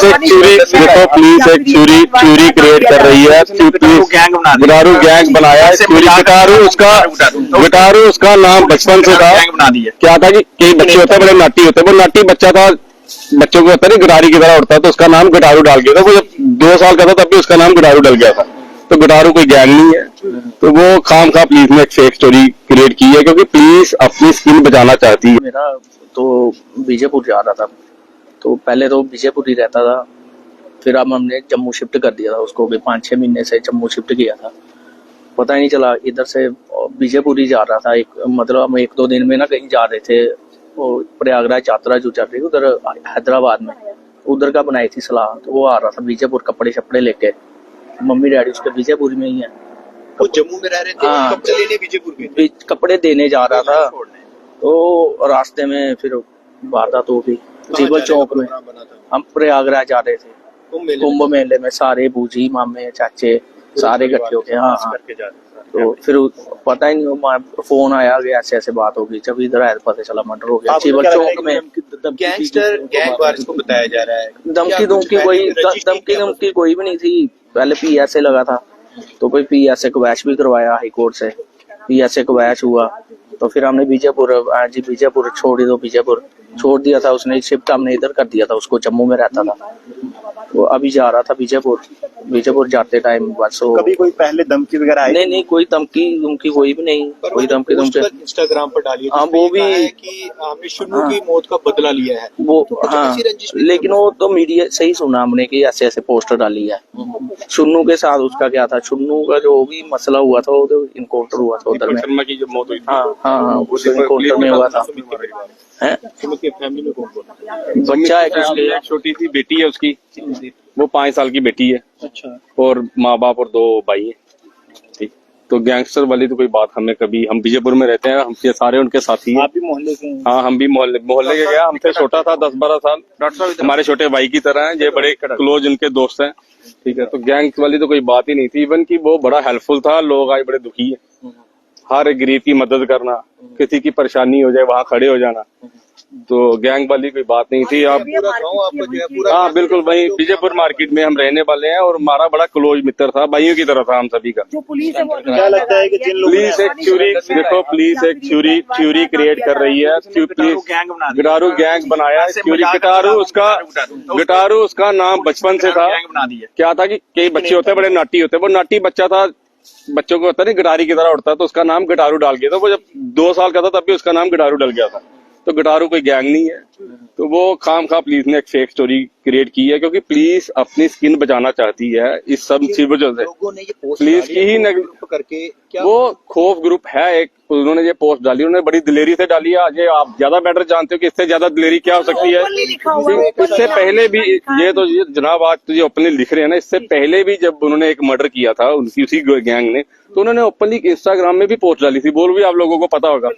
Police एक चोरी, देखो पुलिस एक चोरी क्रिएट कर रही है। गिटारू गैंग बनाया है चोरी। गिटारू उसका नाम बचपन से था। क्या था कि कई बच्चे होते हैं बड़े नाटी होते हैं, वो नाटी बच्चा था, बच्चों को होता है गिटारी की तरह उड़ता है, तो उसका नाम गिटारू डाल गया था। वो जब 2 साल का था तब भी उसका नाम गिटारू डल गया था। तो गिटारू कोई गैंग नहीं है। तो वो खाम खा पुलिस ने एक फेक स्टोरी क्रिएट की है, क्योंकि पुलिस अपनी स्किन बचाना चाहती है। मेरा तो बीजेपुर जा रहा था, तो पहले तो बीजेपुर ही रहता था, फिर अब हमने जम्मू शिफ्ट कर दिया था उसको भी। 5-6 महीने से जम्मू शिफ्ट किया था, पता ही नहीं चला। इधर से बीजेपुर ही जा रहा था। मतलब हम 1-2 दिन में ना कहीं जा रहे थे, वो प्रयागराज यात्रा जो चल रही उधर हैदराबाद में, उधर का बनाई थी सलाह। तो वो आ रहा था बीजेपुर कपड़े शपड़े लेके। मम्मी डैडी उसके बीजेपुर में ही है। वो जम्मू में रह रहे थे, कपड़े लेने बीजेपुर गए, कपड़े देने जा रहा था। तो रास्ते में फिर वारदात हो गई जीवल चौक में। हम प्रयागराज जा रहे थे, कुंभ मेले में सारे बूजी मामे चाचे सारे इकट्ठे होके। हाँ, तो फिर पता ही नहीं, फोन आया कि ऐसे ऐसे बात होगी। जब इधर आया पता चला मर्डर हो गया जीवल चौक में। गैंगस्टर गैंग वार इसको बताया जा रहा है। धमकी कोई भी नहीं थी। पहले PSA लगा था, तो कोई PSA क्वैश भी करवाया हाई कोर्ट से। PSA क्वैश हुआ तो फिर हमने बीजेपुर छोड़ दो, बीजेपुर छोड़ दिया था उसने। शिफ्ट हमने इधर कर दिया था उसको, जम्मू में रहता था। वो अभी जा रहा था बीजेपुर जाते टाइम बस। कभी कोई पहले धमकी वगैरह आई? नहीं, कोई धमकी कोई भी नहीं। कोई धमकी इंस्टाग्राम पर डाली है। हाँ, वो भी कि हमने शुन्नू की मौत का बदला लिया है वो। हाँ, लेकिन वो तो मीडिया से ही सुना हमने कि ऐसे ऐसे पोस्टर डाली है। शुन्नू के साथ उसका क्या था, शुन्नू का जो भी मसला हुआ था, वो तो इनकाउंटर हुआ था उधर में। शर्मा की जो मौत हुई थी, हाँ, वो इनकाउंटर में हुआ था। फैमिली में कौन बच्चा है, छोटी सी बेटी है उसकी, वो 5 साल की बेटी है। अच्छा। और माँ बाप और 2 भाई है। ठीक, तो गैंगस्टर वाली तो कोई बात हमें कभी, हम बीजेपुर में रहते हैं, हम सारे उनके साथी हैं। आप भी मोहल्ले के? हाँ, हम भी मोहल्ले के गया। हमसे छोटा था 10-12 साल, हमारे छोटे भाई की तरह है। ये बड़े क्लोज उनके दोस्त हैं। ठीक है, तो गैंग्स वाली तो कोई बात ही नहीं थी। इवन की वो बड़ा हेल्पफुल था। लोग आज बड़े दुखी है, हर एक गरीब की मदद करना, किसी की परेशानी हो जाए वहां खड़े हो जाना। तो गैंग वाली कोई बात नहीं थी। आप हाँ, बिल्कुल वही बीजेपुर मार्केट में हम रहने वाले हैं, और हमारा बड़ा क्लोज मित्र था, भाइयों की तरह था हम सभी का। क्या लगता है कि जिन लोगों पुलिस एक चोरी क्रिएट कर रही है। गिटारू गैंग बनाया है चोरी। गिटारू उसका नाम बचपन से था। क्या था कि कई बच्चे होते हैं बड़े नाटी होते हैं, वो नाटी बच्चा था, बच्चों को होता है गिटारी की तरह उड़ता है, तो उसका नाम गिटारू डाल गया था। वो जब 2 साल का था तब भी उसका नाम गिटारू डल गया था। तो गिटारू कोई गैंग नहीं है। तो वो खाम खा पुलिस ने एक फेक स्टोरी क्रिएट की है, क्योंकि पुलिस अपनी स्किन बचाना चाहती है इस सब वजह से। पुलिस की ही करके वो खौफ ग्रुप है एक, उन्होंने ये पोस्ट डाली, उन्होंने बड़ी दिलेरी से डाली है। आज आप ज्यादा बेटर जानते हो कि इससे ज्यादा दिलेरी क्या हो सकती है। इससे पहले भी ये जनाब आज तो ये ओपनली लिख रहे हैं ना, इससे पहले भी जब उन्होंने एक मर्डर किया था उनकी उसी गैंग ने, तो उन्होंने ओपनली इंस्टाग्राम में भी पोस्ट डाली थी। बोल भी आप लोगों को पता होगा।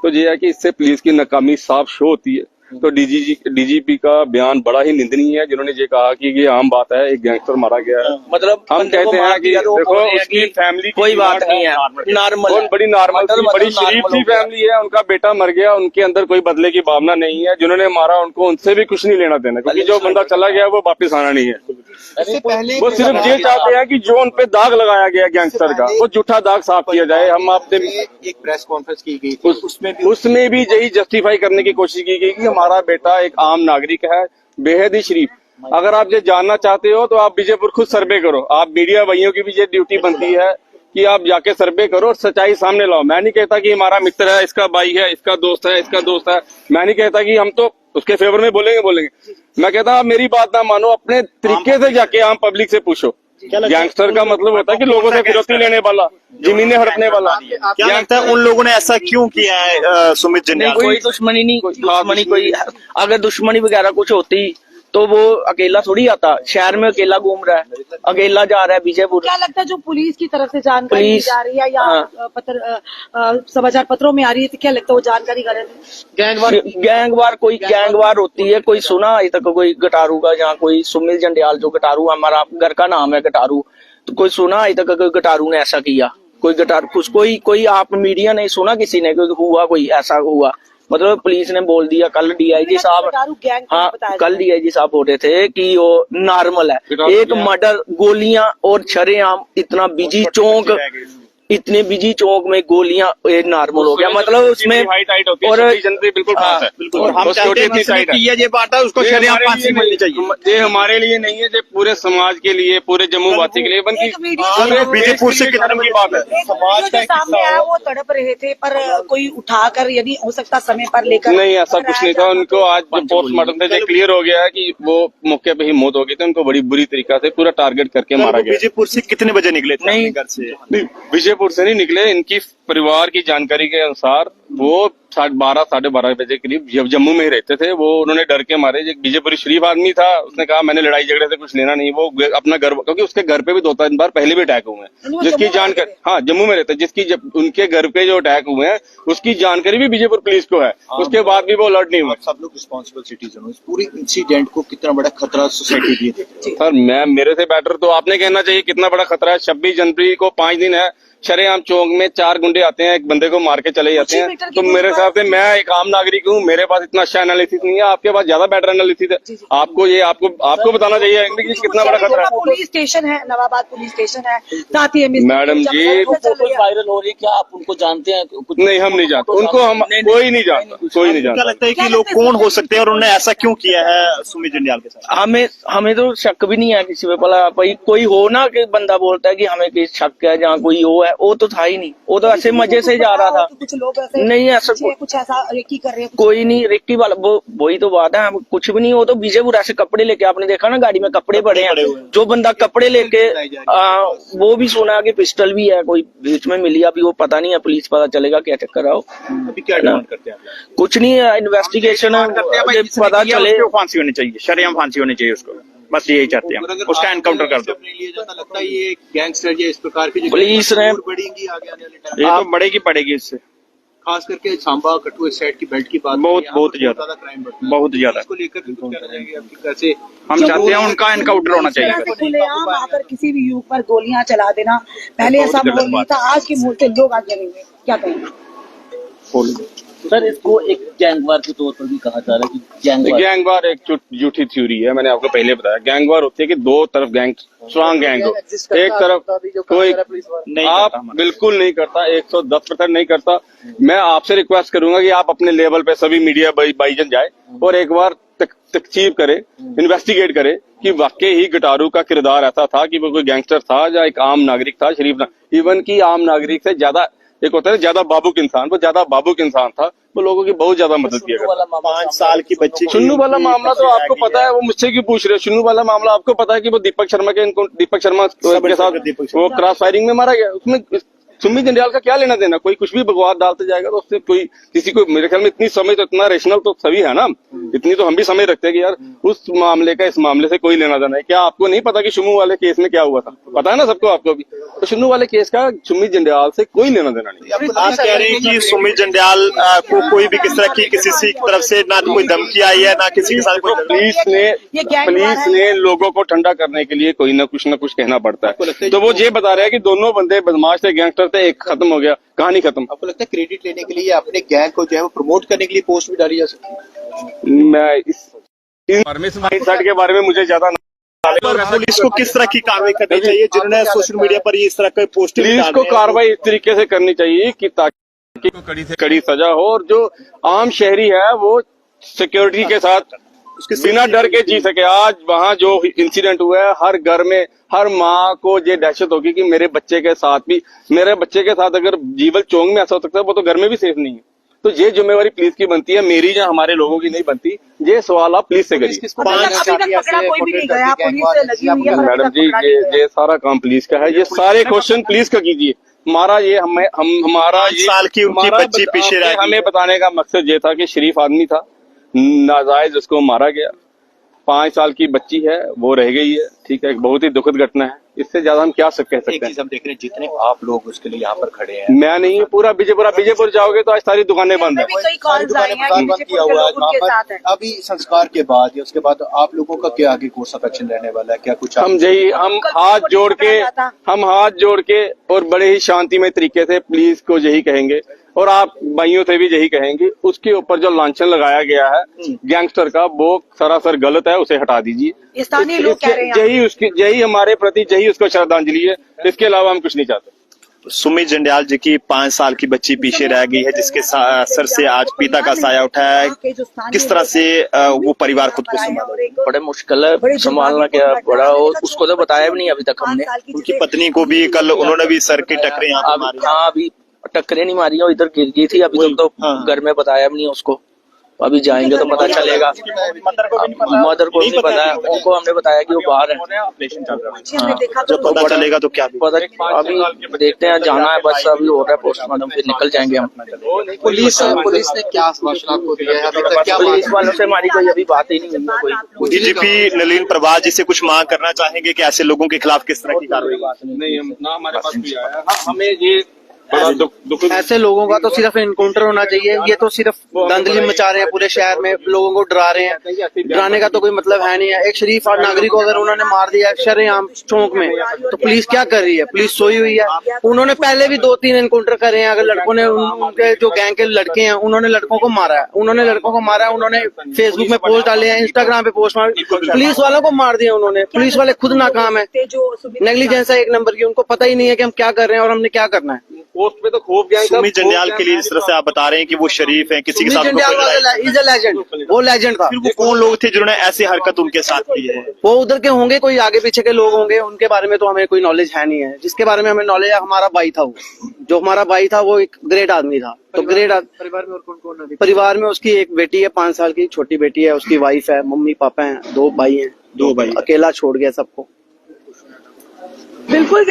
तो ये है कि इससे पुलिस की नाकामी साफ शो होती है। तो DGP का बयान बड़ा ही निंदनीय है, जिन्होंने ये कहा कि ये आम बात है, एक गैंगस्टर मारा गया है। मतलब हम कहते हैं कि देखो उसकी फैमिली कोई बात नहीं है, नॉर्मल, बड़ी नॉर्मल थी, बड़ी शरीफ सी फैमिली है। उनका बेटा मर गया, उनके अंदर कोई बदले की भावना नहीं है। जिन्होंने मारा उनको उनसे भी कुछ नहीं लेना देना, क्योंकि जो बंदा चला गया वो वापस आना नहीं है। वो सिर्फ ये चाहते हैं कि जो उनपे दाग लगाया गया गैंगस्टर का, वो झूठा दाग साफ किया जाए। हम आपसे एक प्रेस कॉन्फ्रेंस की गई, उसमें भी यही जस्टिफाई करने की कोशिश की गई कि हमारा बेटा एक आम नागरिक है, बेहद ही शरीफ। अगर आप ये जानना चाहते हो तो आप बीजेपुर खुद सर्वे करो। आप मीडिया भाइयों की भी ये ड्यूटी बनती है कि आप जाके सर्वे करो और सच्चाई सामने लाओ। मैं नहीं कहता कि हमारा मित्र है, इसका भाई है, इसका दोस्त है, मैं नहीं कहता कि हम तो उसके फेवर में बोलेंगे। मैं कहता हूँ आप मेरी बात ना मानो, अपने तरीके से जाके आम पब्लिक से पूछो। गैंगस्टर का मतलब होता है कि लोगों से फिरौती लेने वाला, जमीनें हड़पने वाला। क्या लगता है उन लोगों ने ऐसा क्यों किया है? सुमित जंडियाल कोई दुश्मनी नहीं, कोई अगर दुश्मनी वगैरह कुछ होती तो वो अकेला थोड़ी आता। शहर में अकेला घूम रहा है, अकेला जा रहा है बीजेपुर। क्या लगता है जो पुलिस की तरफ से जानकारी दी जा रही है या समाचार पत्रों में आ रही है, तो क्या लगता है वो जानकारी गलत है? गैंगवार होती है। कोई सुना अभी तक कोई गिटारू का, जहाँ कोई सुमित जंडियाल जो गिटारू, हमारा घर का नाम है गिटारू, तो कोई सुना अभी तक गिटारू ने ऐसा किया? कोई गिटार कोई आप मीडिया नहीं सुना किसी ने हुआ कोई ऐसा हुआ? मतलब पुलिस ने बोल दिया कल डीआईजी साहब, गटारू गैंग हाँ बताया कल डीआईजी साहब बोल रहे थे कि वो नॉर्मल है, एक मर्डर, गोलियां और शरेआम इतना बिजी चौक, इतने बिजी चौक में गोलियां नॉर्मल हो गया, मतलब उसमें हाई टाइट होती है, और 26 जनवरी बिल्कुल पास है, बिल्कुल। और हम चाहते हैं जिसने किया ये बात है उसको शरेआम फांसी मिलनी चाहिए। ये हमारे लिए नहीं है, ये पूरे समाज के लिए, पूरे जम्मू वासी के लिए, बल्कि एक वीडियो बीजेपुर से कितने की बात है, समाज का जो सामने आया वो तड़प रहे थे, पर कोई उठाकर यदि हो सकता समय पर लेकर नहीं, ऐसा कुछ नहीं था। उनको आज जो पोस्टमार्टम से क्लियर हो गया है कि वो मौके पे ही मौत हो गई थी, उनको बड़ी बुरी तरीका से पूरा टारगेट करके मारा गया। बीजेपुर से कितने बजे निकले थे नहीं, अपने घर से? नहीं, विजयपुर से नहीं निकले। इनकी परिवार की जानकारी के अनुसार वो 12:30 साढ़े 12 बजे करीब जब जम्मू में ही रहते थे। वो उन्होंने डर के मारे, एक विजयपुरी शरीफ आदमी था, उसने कहा मैंने लड़ाई झगड़े से कुछ लेना नहीं। वो अपना घर, क्योंकि उसके घर पे भी 2-3 बार पहले भी अटैक हुए हैं, जिसकी जानकारी, हाँ जम्मू में रहते हैं, जिसकी उनके घर पे जो अटैक हुए हैं उसकी जानकारी भी विजयपुर पुलिस को है, उसके बाद भी वो अलर्ट नहीं हुए। सब लोग रिस्पॉन्सिबल सिटीजन हो, इस पूरी इंसिडेंट को कितना बड़ा खतरा सोसाइटी लिए थे। सर मैं, मेरे से बेटर तो आपने कहना चाहिए कितना बड़ा खतरा है। 26 जनवरी को 5 दिन है, शरेआम चौक में 4 गुंडे आते हैं, एक बंदे को मार के चले जाते हैं। तो मेरे हिसाब से, मैं एक आम नागरिक हूँ, मेरे पास इतना अच्छा एनालिसिस नहीं है, आपके पास ज्यादा बेटर एनालिसिस है। आपको ये आपको बताना चाहिए कि कितना बड़ा खतरा है। पुलिस स्टेशन है, नवाबाद पुलिस स्टेशन है, साथ ही मैडम जी, वायरल हो रही है, क्या आप उनको जानते हैं? कुछ नहीं, हम नहीं जानते उनको, हम कोई नहीं जानता, कोई नहीं क्या जानता। लगता है कि लोग कौन हो सकते हैं और उन्होंने ऐसा क्यों किया है सुमित जंडियाल के साथ? हमें तो शक भी नहीं है किसी पे, भला भाई कोई हो ना कि बंदा बोलता है कि हमें किसी शक है, जहाँ कोई वो है, वो तो था ही नहीं, वो तो ऐसे मजे से जा रहा था। कुछ लोग ऐसे नहीं, ऐसा कुछ ऐसा रेकी कर रहे हैं, कोई नहीं, रिक्की वाला वही तो बात है, कुछ भी नहीं। वो तो विजयपुर ऐसे कपड़े लेके, आपने देखा ना गाड़ी में कपड़े पड़े हैं, जो बंदा कपड़े लेके वो भी सुना कि पिस्टल भी है, कोई बीच में मिली, अभी वो पता नहीं है, पुलिस पता चलेगा क्या चक्कर है। अभी क्या डिमांड करते हैं आप? कुछ नहीं है, इन्वेस्टिगेशन पता चले। फांसी होनी चाहिए, शरेआम फांसी होनी चाहिए उसको, बस यही चाहते हैं, उसका एनकाउंटर कर दो। अपने लिए जाता लगता है ये गैंगस्टर या इस प्रकार की जो पुलिस ने- बढ़ेंगी आगे आने वाले टाइम, ये तो बढ़ेगी पड़ेगी इससे, खास करके सांबा कठुआ साइड की बेल्ट की बात बहुत- करें, बहुत यहाँ पर ज्यादा, क्राइम बढ़ता है। बहुत ज्यादा। इसको लेकर भी कुछ कहना चाहेंगे आप कि कैसे हम चाहते हैं उनका एनकाउंटर होना चाहिए। ऐसे खुलेआम आकर किसी भी युवक पर गोलियां चला देना, पहले ऐसा माहौल नहीं था, आज के माहौल से लोग आगे रहेंगे, क्या कहेंगे? सर इसको एक गैंगवार के तौर पर भी कहा जा रहा है कि गैंगवार एक झूठी थ्योरी है। मैंने आपको पहले बताया, गैंगवार होती है कि दो तरफ गैंग, स्ट्रॉन्ग गैंग हो, एक तरफ कोई नहीं आप करता, बिल्कुल नहीं करता, 110% नहीं करता। मैं आपसे रिक्वेस्ट करूंगा कि आप अपने लेवल पे सभी मीडिया भाईजन जाए और एक बार तकसीब करे, इन्वेस्टिगेट करे कि वाकई ही गटारू का किरदार ऐसा था कि वो कोई गैंगस्टर था या एक आम नागरिक था, शरीफ इवन की आम नागरिक से ज्यादा, एक होता है ज्यादा बाबुक इंसान, वो ज्यादा बाबुक इंसान था, वो लोगों की बहुत ज्यादा मदद किया करता। 5 साल की बच्ची चुन्नू वाला मामला तो आपको पता है, वो मुझसे क्यों पूछ रहे हो? चुन्नू वाला मामला आपको पता है कि वो दीपक शर्मा के साथ वो क्रॉस फायरिंग में मारा गया। उसमें सुमित जंडियाल का क्या लेना देना? कोई कुछ भी बकवास डालते जाएगा तो उससे कोई किसी को, मेरे ख्याल में इतनी समझ तो, इतना रेशनल तो सभी है ना, इतनी तो हम भी समझ रखते हैं कि यार उस मामले का इस मामले से कोई लेना देना है। क्या आपको नहीं पता कि शुनू वाले केस में क्या हुआ था? पता है ना सबको, आपको भी। तो शुनू वाले केस का सुमित जंडियाल से कोई लेना देना नहीं। आप कह रहे हैं कि सुमित जंडियाल को कोई भी किस तरह की किसी तरफ से ना कोई धमकी आई है, ना किसी के साथ कोई पुलिस ने लोगों को ठंडा करने के लिए कोई ना कुछ कहना पड़ता है। तो वो ये बता रहे हैं कि दोनों बंदे बदमाश थे, गैंगस्टर थे, एक खत्म हो गया, कहानी खत्म। आपको लगता है क्रेडिट लेने के लिए अपने गैंग को जो है वो प्रमोट करने के लिए पोस्ट भी डाली जा सकती है? मैं इस माइंडसेट के बारे में मुझे ज्यादा पुलिस को किस तरह की कार्रवाई करनी चाहिए जिन्होंने सोशल मीडिया पर इस तरह के पोस्ट? पुलिस को कार्रवाई इस तरीके से करनी चाहिए कि ताकि कड़ी सजा हो और जो आम शहरी है वो सिक्योरिटी के साथ बिना डर के जी सके। आज वहाँ जो इंसिडेंट हुआ है, हर घर में हर माँ को ये दहशत होगी कि मेरे बच्चे के साथ अगर जीवल चौंग में ऐसा हो सकता है, वो तो घर में भी सेफ नहीं है। तो ये जिम्मेवारी पुलिस की बनती है, मेरी या हमारे लोगों की नहीं बनती। ये सवाल आप पुलिस से करिए। मैडम जी, ये सारा काम पुलिस का है, ये सारे क्वेश्चन पुलिस का कीजिए। हमारा ये हमारा 5 साल की उनकी बच्ची पीछे रह गई। हमें बताने का मकसद ये था कि शरीफ आदमी था, नाजायज उसको मारा गया, 5 साल की बच्ची है वो रह गई है, ठीक है, बहुत ही दुखद घटना है। इससे ज्यादा हम क्या कह सकते हैं? हम देख रहे हैं जितने आप लोग उसके लिए यहाँ पर खड़े हैं, मैं नहीं, पूरा विजयपुर जाओगे तो आज सारी दुकानें बंद है, सारी दुकानें बंद किया हुआ है वहाँ पर। अभी संस्कार के बाद या उसके बाद आप लोगों का क्या आगे कोर्स ऑफ एक्शन रहने वाला है? क्या कुछ हम हाथ जोड़ के और बड़े ही शांतिमय तरीके से पुलिस को यही कहेंगे और आप भाइयों से भी यही कहेंगे, उसके ऊपर जो लांछन लगाया गया है गैंगस्टर का, वो सरासर गलत है, उसे हटा दीजिए। स्थानीय लोग कह रहे हैं यही हमारे प्रति यही उसको श्रद्धांजलि है, इसके अलावा हम कुछ नहीं चाहते। सुमित जंडियाल जी की 5 साल की बच्ची पीछे रह गई है, जिसके सर से आज पिता का साया उठा है। किस तरह से वो परिवार खुद को संभाला? बड़े मुश्किल है संभालना, क्या बड़ा हो, उसको तो बताया भी नहीं अभी तक हमने। उनकी पत्नी को भी कल उन्होंने भी सर की टक्करें यहाँ पे मारी। हाँ, अभी टक्करें नहीं मारी है, इधर गिर गई थी। अभी तक तो हाँ। घर में बताया भी नहीं उसको, अभी जाएंगे तो पता चलेगा। मदर को नहीं पता है, उनको हमने बताया कि वो बाहर है, ऑपरेशन चल रहा है। हमने देखा जब पता चलेगा तो क्या पता अभी देखते हैं, जाना है बस, अभी हो रहा है पोस्टमार्टम, फिर निकल जाएंगे हम। पुलिस ने क्या आश्वासन आपको दिया है अभी तक? क्या पुलिस वालों से हमारी कोई अभी बात ही नहीं हुई है कोई। डीजीपी नलिन प्रभात जी से कुछ मांग करना चाहेंगे कि ऐसे लोगों के खिलाफ किस तरह की कार्रवाई? नहीं, ना हमारे पास भी आया है। हमें ये बड़ा दुख ऐसे लोगों का तो सिर्फ इनकाउंटर होना चाहिए। ये तो सिर्फ दंगली मचा रहे हैं पूरे शहर में, लोगों को डरा रहे हैं। डराने का तो कोई मतलब है नहीं है। एक शरीफ और नागरिक को अगर उन्होंने मार दिया शरेआम चौक में, तो पुलिस क्या कर रही है? पुलिस सोई हुई है। उन्होंने पहले भी 2-3 एनकाउंटर करे हैं। अगर लड़कों ने, उनके जो गैंग के लड़के हैं, उन्होंने लड़कों को मारा है, उन्होंने फेसबुक में पोस्ट डाले हैं, इंस्टाग्राम पे पोस्ट मारे, पुलिस वालों को मार दिया उन्होंने। पुलिस वाले खुद नाकाम है, नेग्लिजेंस है एक नंबर की। उनको पता ही नहीं है कि हम क्या कर रहे हैं और हमने क्या करना है। पोस्ट पे तो खूब गया। सुमित जंडियाल के लिए जिस तरह से आप बता रहे हैं कि वो शरीफ हैं, किसी के साथ वो लेजेंड था। फिर वो कौन लोग थे जिन्होंने ऐसी हरकत उनके साथ की है? वो उधर के होंगे, कोई आगे पीछे के लोग होंगे, उनके बारे में तो हमें कोई नॉलेज है नहीं है। जिसके बारे में हमें नॉलेज है, हमारा भाई था। वो जो हमारा भाई था वो एक ग्रेट आदमी था। तो ग्रेट परिवार में और कौन? परिवार में उसकी एक बेटी है, 5 साल की छोटी बेटी है, उसकी वाइफ है, मम्मी पापा हैं, 2 भाई हैं। 2 भाई अकेला छोड़ गया सबको। बिल्कुल।